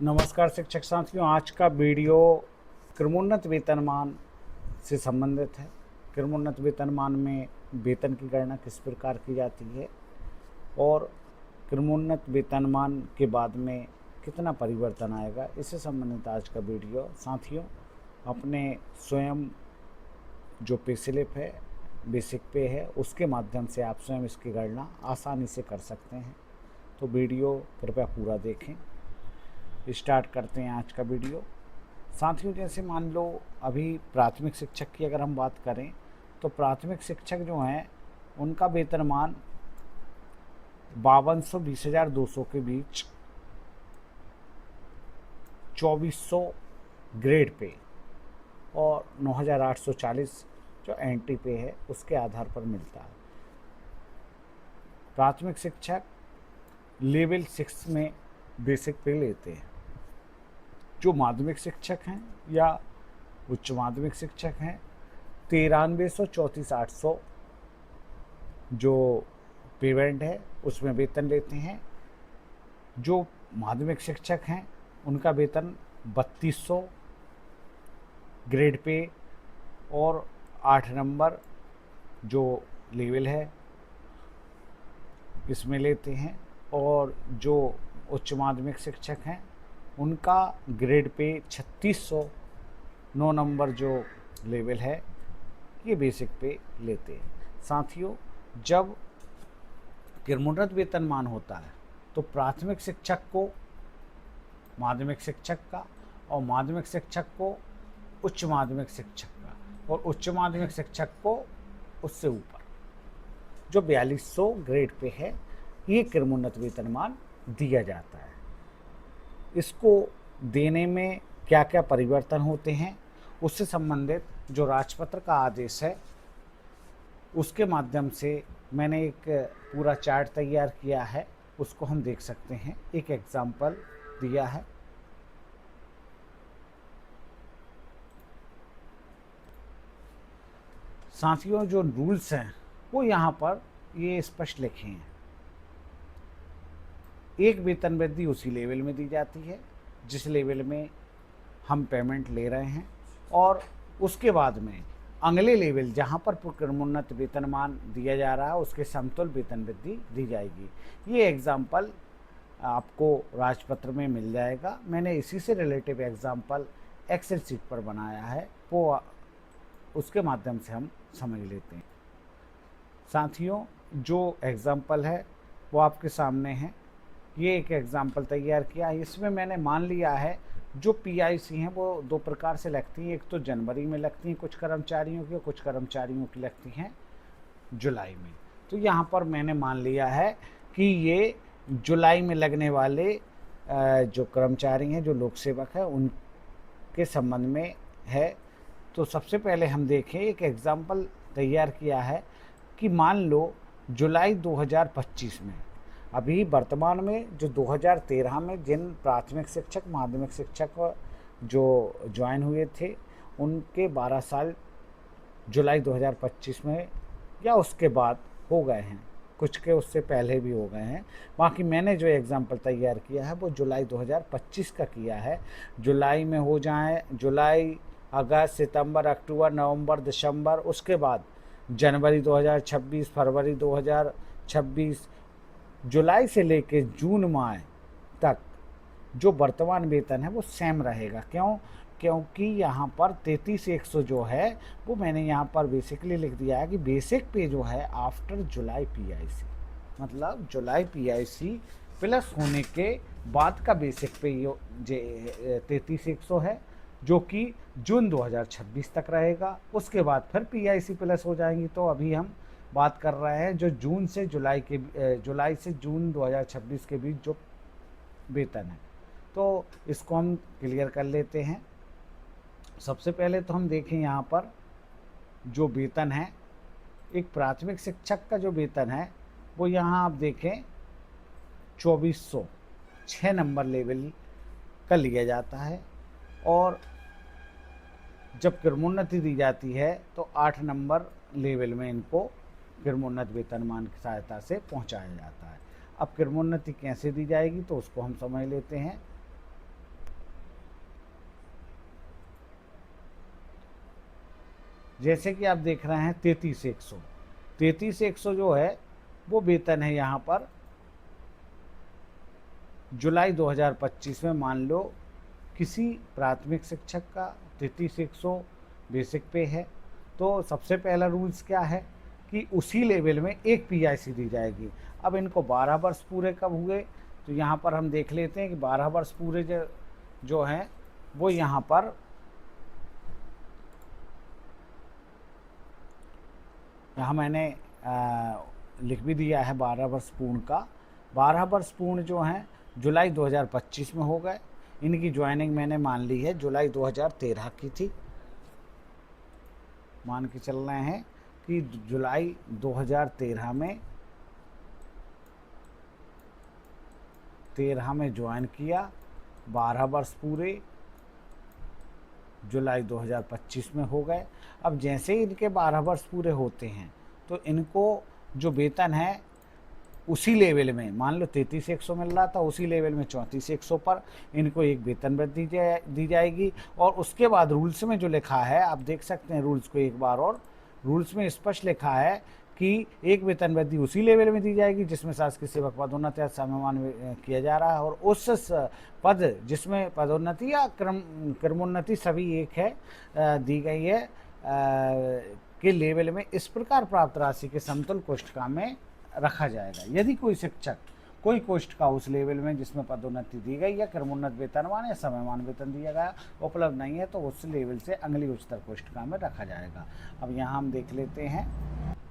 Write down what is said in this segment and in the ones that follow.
नमस्कार शिक्षक साथियों, आज का वीडियो क्रमोन्नत वेतनमान से संबंधित है। क्रमोन्नत वेतनमान में वेतन की गणना किस प्रकार की जाती है और क्रमोन्नत वेतनमान के बाद में कितना परिवर्तन आएगा, इससे संबंधित आज का वीडियो। साथियों, अपने स्वयं जो पे स्लिप है, बेसिक पे है, उसके माध्यम से आप स्वयं इसकी गणना आसानी से कर सकते हैं। तो वीडियो कृपया पूरा देखें। स्टार्ट करते हैं आज का वीडियो। साथियों, जैसे मान लो अभी प्राथमिक शिक्षक की अगर हम बात करें तो प्राथमिक शिक्षक जो हैं उनका वेतनमान 5220,200 के बीच 2400 ग्रेड पे और 9840 जो एंट्री पे है उसके आधार पर मिलता है। प्राथमिक शिक्षक लेवल 6 में बेसिक पे लेते हैं। जो माध्यमिक शिक्षक हैं या उच्च माध्यमिक शिक्षक हैं 9334,800 जो पेमेंट है उसमें वेतन लेते हैं। जो माध्यमिक शिक्षक हैं उनका वेतन 3200 ग्रेड पे और 8 नंबर जो लेवल है इसमें लेते हैं। और जो उच्च माध्यमिक शिक्षक हैं उनका ग्रेड पे 3600 9 नंबर जो लेवल है ये बेसिक पे लेते हैं। साथियों, जब क्रमोन्नत वेतनमान होता है तो प्राथमिक शिक्षक को माध्यमिक शिक्षक का और माध्यमिक शिक्षक को उच्च माध्यमिक शिक्षक का और उच्च माध्यमिक शिक्षक को उससे ऊपर जो 4200 ग्रेड पे है ये क्रमोन्नत वेतनमान दिया जाता है। इसको देने में क्या क्या परिवर्तन होते हैं उससे संबंधित जो राजपत्र का आदेश है उसके माध्यम से मैंने एक पूरा चार्ट तैयार किया है, उसको हम देख सकते हैं। एक एग्जाम्पल दिया है। साथियों, जो रूल्स हैं वो यहाँ पर ये स्पष्ट लिखे हैं। एक वेतन वृद्धि उसी लेवल में दी जाती है जिस लेवल में हम पेमेंट ले रहे हैं और उसके बाद में अगले लेवल जहां पर क्रमोन्नत वेतनमान दिया जा रहा है उसके समतुल्य वेतन वृद्धि दी जाएगी। ये एग्जाम्पल आपको राजपत्र में मिल जाएगा। मैंने इसी से रिलेटिव एग्जाम्पल एक्सेल शीट पर बनाया है, वो उसके माध्यम से हम समझ लेते हैं। साथियों, जो एग्जाम्पल है वो आपके सामने है। ये एक एग्जाम्पल तैयार किया है। इसमें मैंने मान लिया है जो पीआईसी हैं वो दो प्रकार से लगती हैं। एक तो जनवरी में लगती हैं कुछ कर्मचारियों की और कुछ कर्मचारियों की लगती हैं जुलाई में। तो यहाँ पर मैंने मान लिया है कि ये जुलाई में लगने वाले जो कर्मचारी हैं, जो लोक सेवक हैं, उनके संबंध में है। तो सबसे पहले हम देखें, एक एग्जाम्पल तैयार किया है कि मान लो जुलाई 2025 में अभी वर्तमान में जो 2013 में जिन प्राथमिक शिक्षक माध्यमिक शिक्षक जो ज्वाइन हुए थे उनके 12 साल जुलाई 2025 में या उसके बाद हो गए हैं, कुछ के उससे पहले भी हो गए हैं। बाकी मैंने जो एग्जाम्पल तैयार किया है वो जुलाई 2025 का किया है। जुलाई में हो जाए जुलाई, अगस्त, सितंबर, अक्टूबर, नवंबर, दिसंबर, उसके बाद जनवरी 2026, फरवरी 2026, जुलाई से लेकर जून माह तक जो वर्तमान वेतन है वो सेम रहेगा। क्यों? क्योंकि यहाँ पर 33,100 जो है वो मैंने यहाँ पर बेसिकली लिख दिया है कि बेसिक पे जो है आफ्टर जुलाई पीआईसी, मतलब जुलाई पीआईसी प्लस होने के बाद का बेसिक पे ये 33,100 है जो कि जून 2026 तक रहेगा। उसके बाद फिर पीआईसी प्लस हो जाएंगी। तो अभी हम बात कर रहे हैं जो जून से जुलाई से जून 2026 के बीच जो वेतन है। तो इसको हम क्लियर कर लेते हैं। सबसे पहले तो हम देखें यहाँ पर जो वेतन है, एक प्राथमिक शिक्षक का जो वेतन है वो यहाँ आप देखें 2400 6 नंबर लेवल का लिया जाता है और जब क्रमोन्नति दी जाती है तो 8 नंबर लेवल में इनको क्रमोन्नत वेतनमान की सहायता से पहुंचाया जाता है। अब क्रमोन्नति कैसे दी जाएगी तो उसको हम समझ लेते हैं। जैसे कि आप देख रहे हैं 33,100, 33,100 जो है वो वेतन है यहाँ पर जुलाई 2025 में। मान लो किसी प्राथमिक शिक्षक का 33,100 बेसिक पे है, तो सबसे पहला रूल्स क्या है कि उसी लेवल में एक पीआईसी दी जाएगी। अब इनको 12 वर्ष पूरे कब हुए, तो यहाँ पर हम देख लेते हैं कि 12 वर्ष पूरे जो हैं वो यहाँ पर मैंने लिख भी दिया है 12 वर्ष पूर्ण का। 12 वर्ष पूर्ण जो हैं जुलाई 2025 में हो गए। इनकी ज्वाइनिंग मैंने मान ली है जुलाई 2013 की थी। मान के चल रहे हैं कि जुलाई 2013 में ज्वाइन किया, 12 वर्ष पूरे जुलाई 2025 में हो गए। अब जैसे ही इनके 12 वर्ष पूरे होते हैं तो इनको जो वेतन है उसी लेवल में, मान लो 33,100 मिल रहा था, उसी लेवल में 34,100 पर इनको एक वेतन वृद्धि दी जाएगी। और उसके बाद रूल्स में जो लिखा है, आप देख सकते हैं रूल्स को एक बार, और रूल्स में स्पष्ट लिखा है कि एक वेतन वृद्धि उसी लेवल में दी जाएगी जिसमें शासकीय सेवक पदोन्नति या सम्मान किया जा रहा है, और उस पद जिसमें पदोन्नति या क्रमोन्नति सभी एक है दी गई है के लेवल में इस प्रकार प्राप्त राशि के समतुल्य कोष्ठका में रखा जाएगा। यदि कोई शिक्षक कोई कोष्ठका उस लेवल में जिसमें पदोन्नति दी गई या क्रमोन्नत वेतनमान या समयमान वेतन दिया गया उपलब्ध नहीं है, तो उस लेवल से अगली उच्चतर कोष्ठका में रखा जाएगा। अब यहाँ हम देख लेते हैं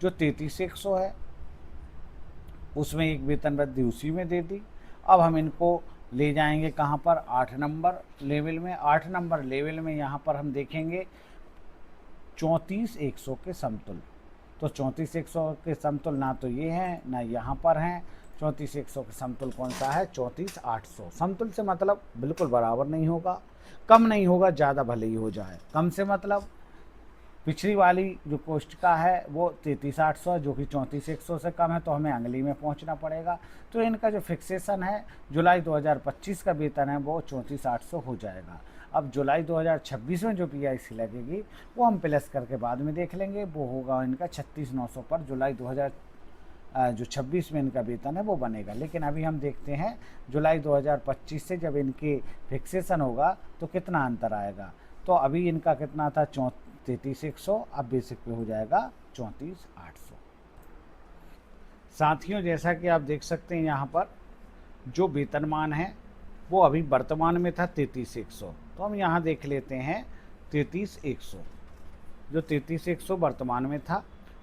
जो 33,100 है उसमें एक वेतन वृद्धि उसी में दे दी। अब हम इनको ले जाएंगे कहाँ पर, 8 नंबर लेवल में। 8 नंबर लेवल में यहाँ पर हम देखेंगे 34,100 के समतुल्य। तो 34,100 के समतुल्य ना तो ये हैं ना यहाँ पर हैं। 34,100 के समतुल्य कौन सा है, 34,800। समतुल्य से मतलब बिल्कुल बराबर नहीं होगा, कम नहीं होगा, ज़्यादा भले ही हो जाए। कम से मतलब पिछली वाली जो कोष्ठका है वो 33,800 जो कि 34,100 से कम है, तो हमें अंगली में पहुंचना पड़ेगा। तो इनका जो फिक्सेशन है जुलाई 2025 का वेतन है वो 34,800 हो जाएगा। अब जुलाई 2026 में जो पीआईसी लगेगी वो हम प्लस करके बाद में देख लेंगे, वो होगा इनका 36,900 पर जुलाई 2026 में इनका वेतन है वो बनेगा। लेकिन अभी हम देखते हैं जुलाई 2025 से जब इनकी फिक्सेशन होगा तो कितना अंतर आएगा। तो अभी इनका कितना था 33,100, अब बेसिक पे हो जाएगा 34,800। साथियों जैसा कि आप देख सकते हैं यहाँ पर जो वेतनमान है वो अभी वर्तमान में था 33,100, तो हम यहाँ देख लेते हैं 33,100, जो 33,100 वर्तमान में था,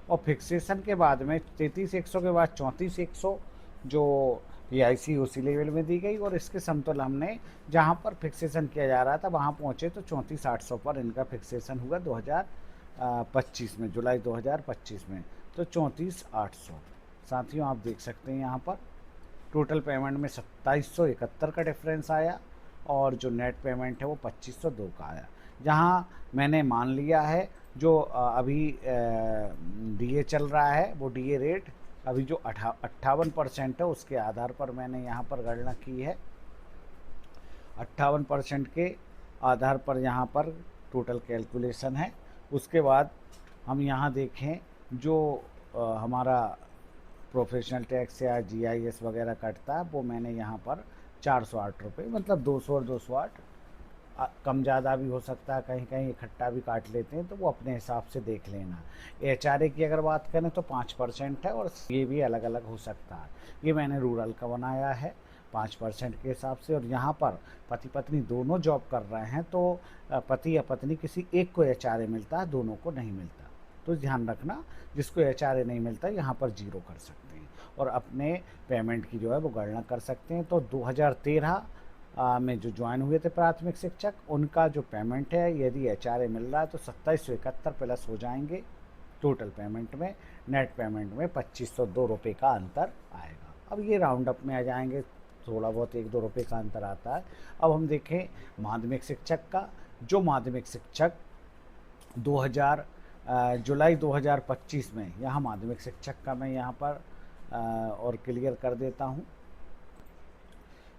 और फिक्सेशन के बाद में 33,100 के बाद 34,100 जो पीआईसी उसी लेवल में दी गई, और इसके समतुल्य हमने जहाँ पर फिक्सेशन किया जा रहा था वहाँ पहुँचे तो 34,800 पर इनका फिक्सेशन हुआ 2025 में, जुलाई 2025 में, तो 34,800। साथियों आप देख सकते हैं यहाँ पर टोटल पेमेंट में 2771 का डिफरेंस आया, और जो नेट पेमेंट है वो 2502 का आया। जहाँ मैंने मान लिया है जो अभी डीए चल रहा है वो डीए रेट अभी जो 58% है उसके आधार पर मैंने यहाँ पर गणना की है। 58% के आधार पर यहाँ पर टोटल कैलकुलेशन है। उसके बाद हम यहाँ देखें जो हमारा प्रोफेशनल टैक्स या जीआईएस वगैरह कटता है वो मैंने यहाँ पर 408 रुपये, मतलब 200 और 208 कम ज़्यादा भी हो सकता है, कहीं कहीं इकट्ठा भी काट लेते हैं, तो वो अपने हिसाब से देख लेना। एचआरए की अगर बात करें तो 5% है, और ये भी अलग अलग हो सकता है। ये मैंने रूरल का बनाया है 5% के हिसाब से। और यहाँ पर पति पत्नी दोनों जॉब कर रहे हैं तो पति या पत्नी किसी एक को एचआरए मिलता है, दोनों को नहीं मिलता। तो ध्यान रखना, जिसको एचआरए नहीं मिलता यहाँ पर 0 कर सकते हैं और अपने पेमेंट की जो है वो गणना कर सकते हैं। तो 2013 में जो ज्वाइन हुए थे प्राथमिक शिक्षक, उनका जो पेमेंट है यदि एचआरए मिल रहा है तो 2771 प्लस हो जाएंगे टोटल पेमेंट में। नेट पेमेंट में 2502 रुपये का अंतर आएगा। अब ये राउंड अप में आ जाएंगे, थोड़ा बहुत 1-2 रुपये का अंतर आता है। अब हम देखें माध्यमिक शिक्षक का। जो माध्यमिक शिक्षक जुलाई 2025 में, यहाँ माध्यमिक शिक्षक का मैं यहाँ पर और क्लियर कर देता हूँ।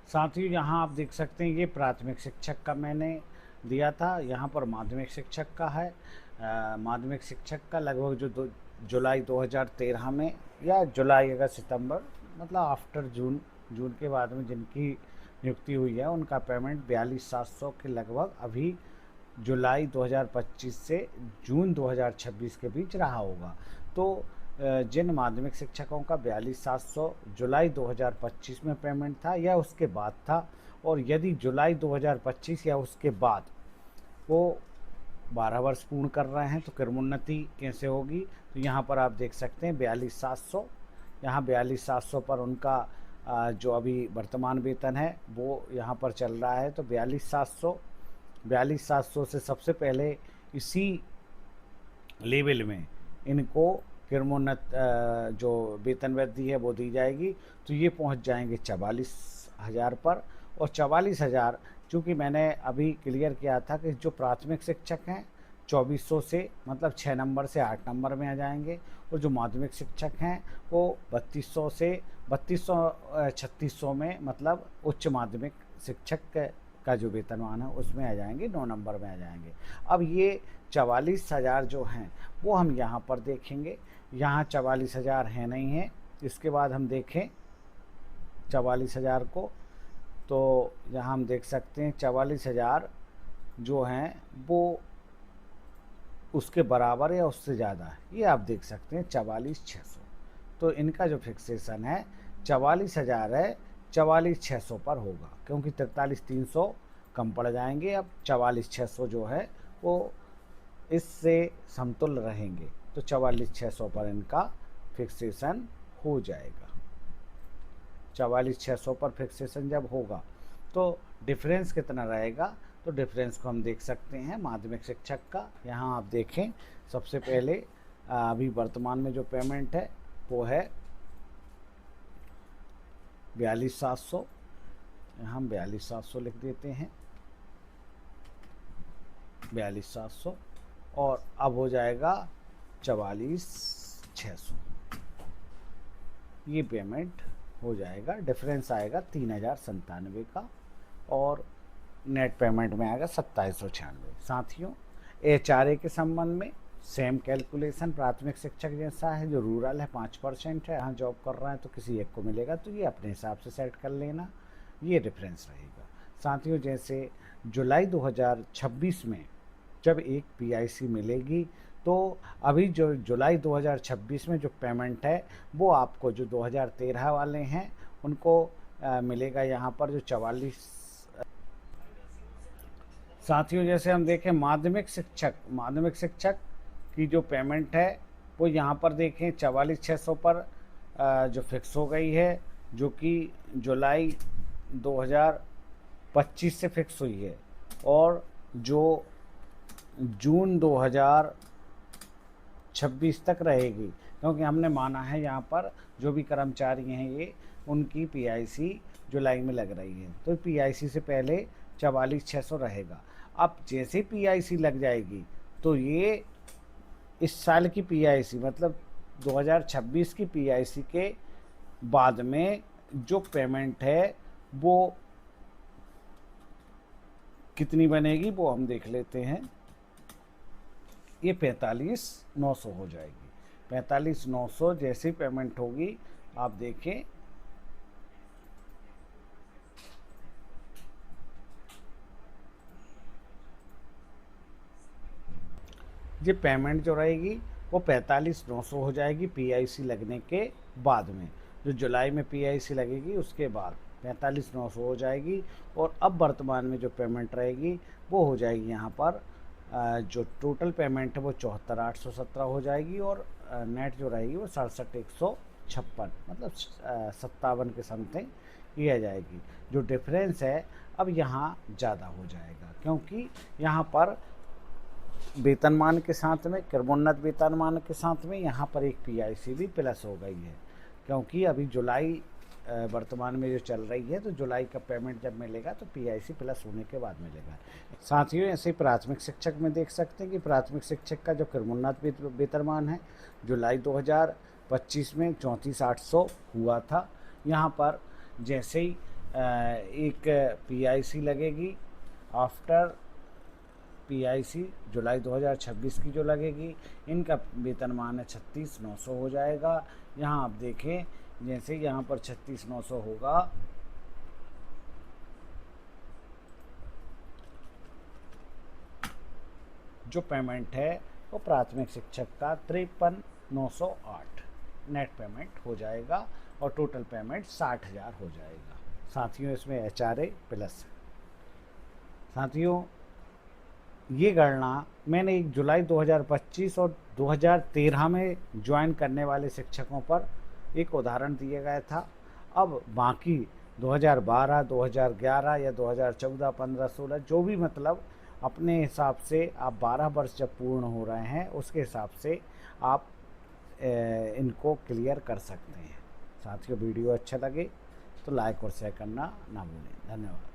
साथ ही यहाँ आप देख सकते हैं ये प्राथमिक शिक्षक का मैंने दिया था, यहाँ पर माध्यमिक शिक्षक का है माध्यमिक शिक्षक का लगभग जो जुलाई 2013 में या जुलाई अगस्त सितंबर मतलब आफ्टर जून के बाद में जिनकी नियुक्ति हुई है उनका पेमेंट 42,700 के लगभग अभी जुलाई 2025 से जून 2026 के बीच रहा होगा। तो जिन माध्यमिक शिक्षकों का 42,700 जुलाई 2025 में पेमेंट था या उसके बाद था, और यदि जुलाई 2025 या उसके बाद वो 12 वर्ष पूर्ण कर रहे हैं तो क्रमोन्नति कैसे होगी, तो यहाँ पर आप देख सकते हैं 42,700, यहाँ 42,700 पर उनका जो अभी वर्तमान वेतन है वो यहाँ पर चल रहा है। तो 42,700 से सबसे पहले इसी लेवल में इनको क्रमोन्नत जो वेतन वृद्धि है वो दी जाएगी। तो ये पहुंच जाएंगे 44,000 पर। और 44,000 चूँकि मैंने अभी क्लियर किया था कि जो प्राथमिक शिक्षक हैं 2400 से मतलब 6 नंबर से 8 नंबर में आ जाएंगे, और जो माध्यमिक शिक्षक हैं वो 3200 से 3600 में मतलब उच्च माध्यमिक शिक्षक का जो वेतनमान है उसमें आ जाएंगे, 9 नंबर में आ जाएंगे। अब ये 44,000 जो हैं वो हम यहाँ पर देखेंगे, यहाँ 44,000 है नहीं है। इसके बाद हम देखें 44,000 को, तो यहाँ हम देख सकते हैं 44,000 जो हैं वो उसके बराबर या उससे ज़्यादा है, ये आप देख सकते हैं 44,600। तो इनका जो फिक्सेशन है 44,000 है, 44,600 पर होगा, क्योंकि 43,300 कम पड़ जाएंगे। अब 44,600 जो है वो इससे समतुल्य रहेंगे, तो 44,600 पर इनका फिक्सेशन हो जाएगा। 44,600 पर फिक्सेशन जब होगा तो डिफरेंस कितना रहेगा, तो डिफरेंस को हम देख सकते हैं माध्यमिक शिक्षक का। यहाँ आप देखें सबसे पहले अभी वर्तमान में जो पेमेंट है वो है 42,700, यहाँ हम 42,700 लिख देते हैं, 42,700, और अब हो जाएगा 44,600, ये पेमेंट हो जाएगा। डिफरेंस आएगा 3,097 का, और नेट पेमेंट में आएगा 2796। साथियों HRA के संबंध में सेम कैलकुलेशन प्राथमिक शिक्षक जैसा है, जो रूरल है 5% है, यहाँ जॉब कर रहा है तो किसी एक को मिलेगा, तो ये अपने हिसाब से सेट कर लेना, ये डिफरेंस रहेगा। साथियों जैसे जुलाई 2026 में जब एक PIC मिलेगी, तो अभी जो जुलाई 2026 में जो पेमेंट है वो आपको जो 2013 वाले हैं उनको मिलेगा यहाँ पर जो 44। साथियों जैसे हम देखें माध्यमिक शिक्षक की जो पेमेंट है वो यहाँ पर देखें 44,600 पर जो फिक्स हो गई है, जो कि जुलाई 2025 से फिक्स हुई है, और जो जून 2026 तक रहेगी, क्योंकि हमने माना है यहाँ पर जो भी कर्मचारी हैं ये उनकी PIC जुलाई में लग रही है, तो PIC से पहले 44,600 रहेगा। अब जैसे PIC लग जाएगी तो ये इस साल की PIC मतलब 2026 की PIC के बाद में जो पेमेंट है वो कितनी बनेगी वो हम देख लेते हैं। ये 45,900 हो जाएगी। 45,900 जैसी पेमेंट होगी, आप देखें ये पेमेंट जो रहेगी वो 45,900 हो जाएगी PIC लगने के बाद में। जो जुलाई में PIC लगेगी उसके बाद 45,900 हो जाएगी। और अब वर्तमान में जो पेमेंट रहेगी वो हो जाएगी यहाँ पर जो टोटल पेमेंट है वो 74,817 हो जाएगी, और नेट जो रहेगी वो 67,156 मतलब 57 के समथिंग ये आ जाएगी। जो डिफरेंस है अब यहाँ ज़्यादा हो जाएगा, क्योंकि यहाँ पर वेतनमान के साथ में क्रमोन्नत वेतनमान के साथ में यहाँ पर एक PIC भी प्लस हो गई है, क्योंकि अभी जुलाई वर्तमान में जो चल रही है, तो जुलाई का पेमेंट जब मिलेगा तो PIC प्लस होने के बाद मिलेगा। साथियों ऐसे ही प्राथमिक शिक्षक में देख सकते हैं कि प्राथमिक शिक्षक का जो क्रमोन्नत वेतनमान है जुलाई 2025 में 34,800 हुआ था। यहाँ पर जैसे ही एक PIC लगेगी, आफ्टर PIC जुलाई 2026 की जो लगेगी, इनका वेतनमान है 36,900 हो जाएगा। यहाँ आप देखें, जैसे यहाँ पर 36,900 होगा, जो पेमेंट है वो प्राथमिक शिक्षक का 53,908 नेट पेमेंट हो जाएगा और टोटल पेमेंट 60,000 हो जाएगा। साथियों, इसमें HRA प्लस है। साथियों, ये गणना मैंने जुलाई 2025 और 2013 में ज्वाइन करने वाले शिक्षकों पर एक उदाहरण दिया गया था। अब बाकी 2012, 2011 या 2014, 15, 16 जो भी, मतलब अपने हिसाब से आप 12 वर्ष जब पूर्ण हो रहे हैं उसके हिसाब से आप इनको क्लियर कर सकते हैं। साथियों, वीडियो अच्छा लगे तो लाइक और शेयर करना ना भूलें। धन्यवाद।